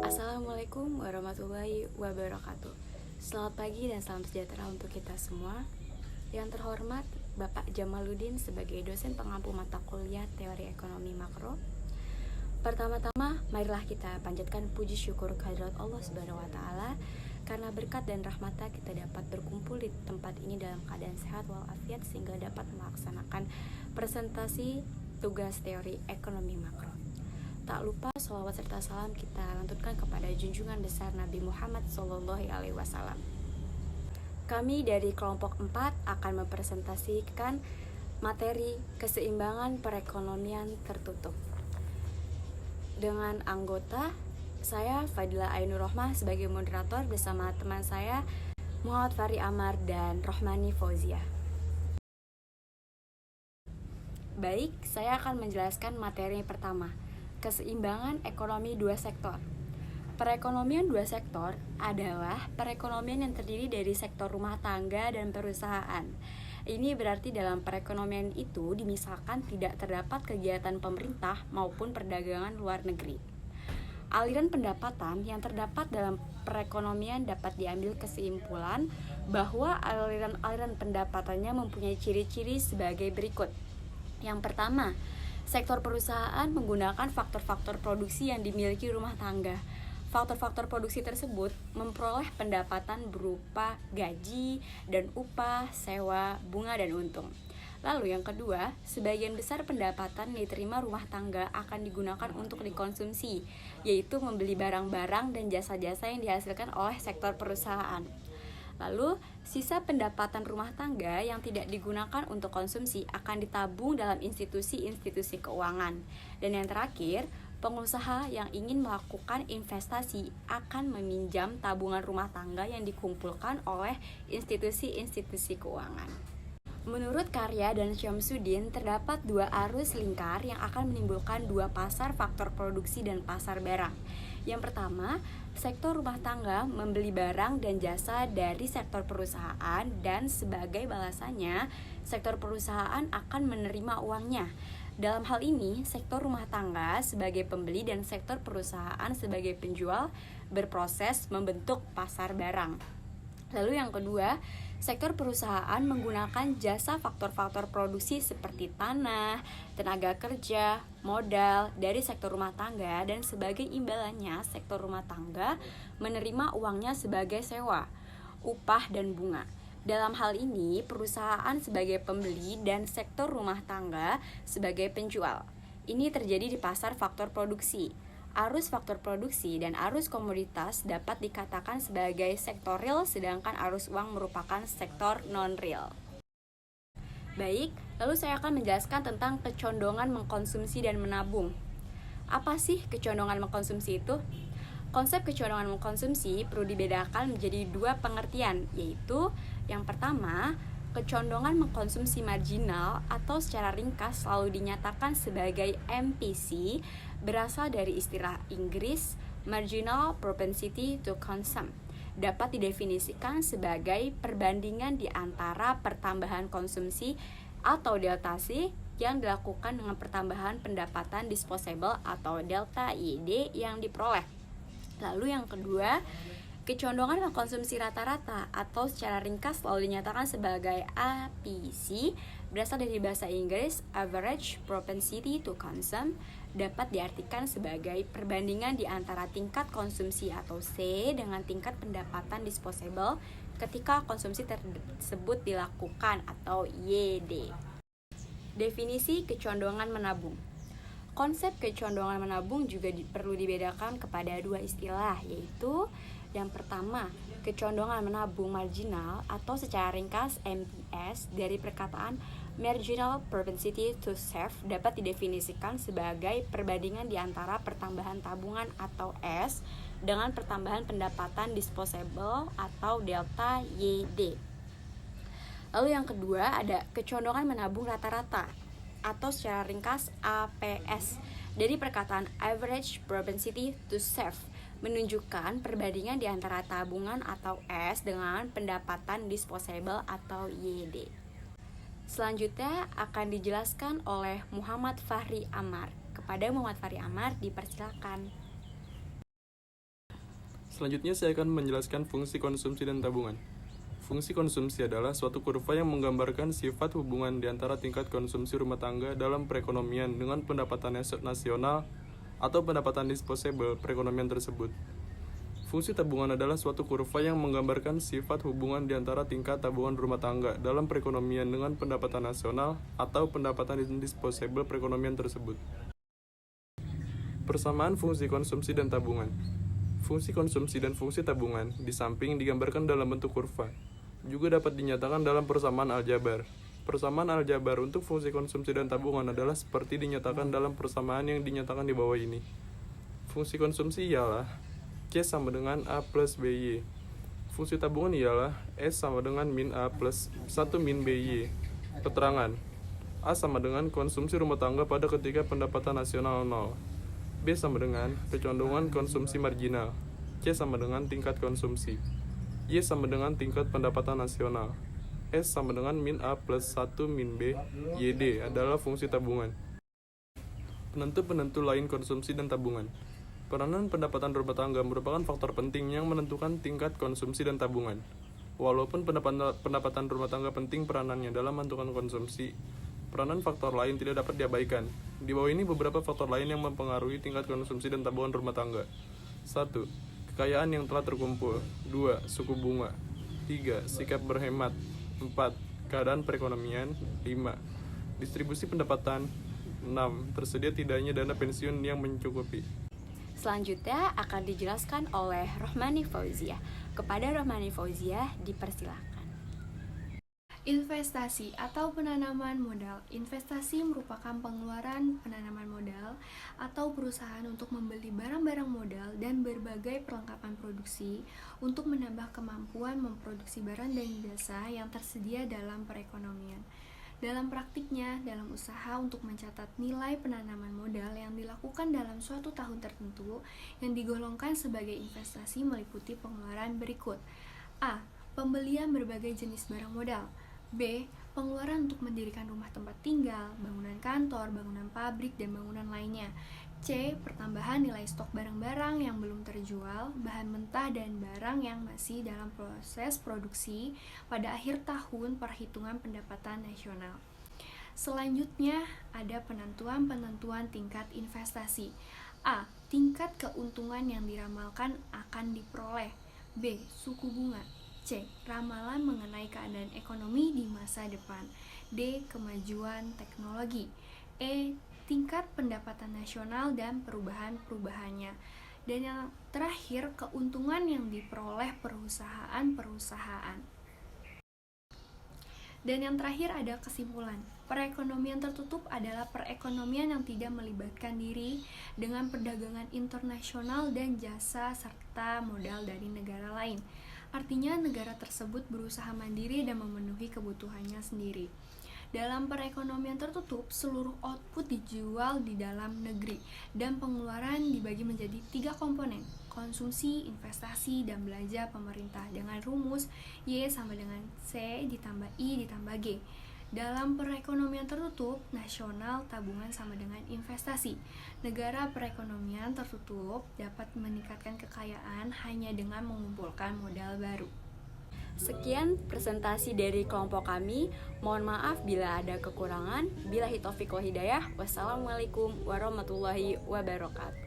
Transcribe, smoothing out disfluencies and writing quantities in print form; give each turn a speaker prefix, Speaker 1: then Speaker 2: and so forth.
Speaker 1: Assalamualaikum warahmatullahi wabarakatuh. Selamat pagi dan salam sejahtera untuk kita semua. Yang terhormat Bapak Jamaluddin sebagai dosen pengampu mata kuliah Teori Ekonomi Makro. Pertama-tama, marilah kita panjatkan puji syukur kehadirat Allah Subhanahu wa taala karena berkat dan rahmatnya kita dapat berkumpul di tempat ini dalam keadaan sehat walafiat sehingga dapat melaksanakan presentasi tugas teori ekonomi makro. Tak lupa sholawat serta salam kita lantunkan kepada junjungan besar Nabi Muhammad SAW. Kami dari kelompok 4 akan mempresentasikan materi keseimbangan perekonomian tertutup. Dengan anggota, saya Fadila Ainur Rohmah sebagai moderator bersama teman saya Muhammad Fahri Amar dan Rohmani Fauzia. Baik, saya akan menjelaskan materi pertama, keseimbangan ekonomi dua sektor. Perekonomian dua sektor adalah perekonomian yang terdiri dari sektor rumah tangga dan perusahaan. Ini berarti dalam perekonomian itu dimisalkan tidak terdapat kegiatan pemerintah maupun perdagangan luar negeri. Aliran pendapatan yang terdapat dalam perekonomian dapat diambil kesimpulan bahwa aliran-aliran pendapatannya mempunyai ciri-ciri sebagai berikut. Yang pertama, sektor perusahaan menggunakan faktor-faktor produksi yang dimiliki rumah tangga. Faktor-faktor produksi tersebut memperoleh pendapatan berupa gaji dan upah, sewa, bunga, dan untung. Lalu yang kedua, sebagian besar pendapatan yang diterima rumah tangga akan digunakan untuk dikonsumsi, yaitu membeli barang-barang dan jasa-jasa yang dihasilkan oleh sektor perusahaan. Lalu, sisa pendapatan rumah tangga yang tidak digunakan untuk konsumsi akan ditabung dalam institusi-institusi keuangan. Dan yang terakhir, pengusaha yang ingin melakukan investasi akan meminjam tabungan rumah tangga yang dikumpulkan oleh institusi-institusi keuangan. Menurut Karya dan Syamsuddin, terdapat dua arus lingkar yang akan menimbulkan dua pasar faktor produksi dan pasar barang. Yang pertama, sektor rumah tangga membeli barang dan jasa dari sektor perusahaan dan sebagai balasannya, sektor perusahaan akan menerima uangnya. Dalam hal ini, sektor rumah tangga sebagai pembeli dan sektor perusahaan sebagai penjual berproses membentuk pasar barang. Lalu yang kedua, sektor perusahaan menggunakan jasa faktor-faktor produksi seperti tanah, tenaga kerja, modal dari sektor rumah tangga dan sebagai imbalannya sektor rumah tangga menerima uangnya sebagai sewa, upah, dan bunga. Dalam hal ini, perusahaan sebagai pembeli dan sektor rumah tangga sebagai penjual. Ini terjadi di pasar faktor produksi. Arus faktor produksi dan arus komoditas dapat dikatakan sebagai sektor real, sedangkan arus uang merupakan sektor non-real. Baik, lalu saya akan menjelaskan tentang kecondongan mengkonsumsi dan menabung. Apa sih kecondongan mengkonsumsi itu? Konsep kecondongan mengkonsumsi perlu dibedakan menjadi dua pengertian, yaitu yang pertama, kecondongan mengkonsumsi marginal atau secara ringkas selalu dinyatakan sebagai MPC berasal dari istilah Inggris Marginal Propensity to Consume. Dapat didefinisikan sebagai perbandingan di antara pertambahan konsumsi atau delta C yang dilakukan dengan pertambahan pendapatan disposable atau delta YD yang diperoleh. Lalu yang kedua, kecondongan mengkonsumsi rata-rata atau secara ringkas selalu dinyatakan sebagai APC berasal dari bahasa Inggris Average Propensity to Consume, dapat diartikan sebagai perbandingan di antara tingkat konsumsi atau C dengan tingkat pendapatan disposable ketika konsumsi tersebut dilakukan atau YD. Definisi kecondongan menabung. Konsep kecondongan menabung juga perlu dibedakan kepada dua istilah, yaitu yang pertama, kecondongan menabung marginal atau secara ringkas MPS dari perkataan Marginal Propensity to Save dapat didefinisikan sebagai perbandingan di antara pertambahan tabungan atau S dengan pertambahan pendapatan disposable atau delta YD. Lalu yang kedua ada kecondongan menabung rata-rata atau secara ringkas APS dari perkataan Average Propensity to Save menunjukkan perbandingan di antara tabungan atau S dengan pendapatan disposable atau YD. Selanjutnya akan dijelaskan oleh Muhammad Fahri Amar. kepada Muhammad Fahri Amar, dipersilakan.
Speaker 2: Selanjutnya saya akan menjelaskan fungsi konsumsi dan tabungan. Fungsi konsumsi adalah suatu kurva yang menggambarkan sifat hubungan di antara tingkat konsumsi rumah tangga dalam perekonomian dengan pendapatan nasional atau pendapatan disposable perekonomian tersebut. Fungsi tabungan adalah suatu kurva yang menggambarkan sifat hubungan di antara tingkat tabungan rumah tangga dalam perekonomian dengan pendapatan nasional atau pendapatan disposable perekonomian tersebut. Persamaan fungsi konsumsi dan tabungan. Fungsi konsumsi dan fungsi tabungan di samping digambarkan dalam bentuk kurva, juga dapat dinyatakan dalam persamaan aljabar. Persamaan aljabar untuk fungsi konsumsi dan tabungan adalah seperti dinyatakan dalam persamaan yang dinyatakan di bawah ini. Fungsi konsumsi ialah C sama dengan A plus BY. Fungsi tabungan ialah S sama dengan min A plus 1 min BY. Keterangan: A sama dengan konsumsi rumah tangga pada ketika pendapatan nasional 0. B sama dengan kecondongan konsumsi marginal. C sama dengan tingkat konsumsi. Y sama dengan tingkat pendapatan nasional. S sama dengan min A plus 1 min B. YD adalah fungsi tabungan. Penentu-penentu lain konsumsi dan tabungan. Peranan pendapatan rumah tangga merupakan faktor penting yang menentukan tingkat konsumsi dan tabungan. Walaupun pendapatan rumah tangga penting peranannya dalam menentukan konsumsi, peranan faktor lain tidak dapat diabaikan. Di bawah ini beberapa faktor lain yang mempengaruhi tingkat konsumsi dan tabungan rumah tangga. 1. Kekayaan yang telah terkumpul. 2. Suku bunga. 3. Sikap berhemat. 4. Keadaan perekonomian. 5. Distribusi pendapatan. 6. Tersedia tidaknya dana pensiun yang mencukupi.
Speaker 1: Selanjutnya akan dijelaskan oleh Rohmani Fauziah. Kepada Rohmani Fauziah, dipersilakan.
Speaker 3: Investasi atau penanaman modal. Investasi merupakan pengeluaran penanaman modal atau perusahaan untuk membeli barang-barang modal dan berbagai perlengkapan produksi untuk menambah kemampuan memproduksi barang dan jasa yang tersedia dalam perekonomian. Dalam praktiknya, dalam usaha untuk mencatat nilai penanaman modal yang dilakukan dalam suatu tahun tertentu yang digolongkan sebagai investasi meliputi pengeluaran berikut. A. Pembelian berbagai jenis barang modal. B. Pengeluaran untuk mendirikan rumah tempat tinggal, bangunan kantor, bangunan pabrik, dan bangunan lainnya. C. Pertambahan nilai stok barang-barang yang belum terjual, bahan mentah, dan barang yang masih dalam proses produksi pada akhir tahun perhitungan pendapatan nasional. Selanjutnya, ada penentuan tingkat investasi. A. Tingkat keuntungan yang diramalkan akan diperoleh. B. Suku bunga. C. Ramalan mengenai keadaan ekonomi di masa depan. D. Kemajuan teknologi. E. Tingkat pendapatan nasional dan perubahan-perubahannya. Dan yang terakhir, keuntungan yang diperoleh perusahaan-perusahaan. Dan yang terakhir ada kesimpulan. Perekonomian tertutup adalah perekonomian yang tidak melibatkan diri dengan perdagangan internasional dan jasa serta modal dari negara lain. Artinya negara tersebut berusaha mandiri dan memenuhi kebutuhannya sendiri. Dalam perekonomian tertutup, seluruh output dijual di dalam negeri dan pengeluaran dibagi menjadi 3 komponen: konsumsi, investasi, dan belanja pemerintah dengan rumus Y sama dengan C ditambah I ditambah G. Dalam perekonomian tertutup, nasional tabungan sama dengan investasi. Negara perekonomian tertutup dapat meningkatkan kekayaan hanya dengan mengumpulkan modal baru.
Speaker 1: Sekian presentasi dari kelompok kami. Mohon maaf bila ada kekurangan. Billahi taufiq wal hidayah. Wassalamualaikum warahmatullahi wabarakatuh.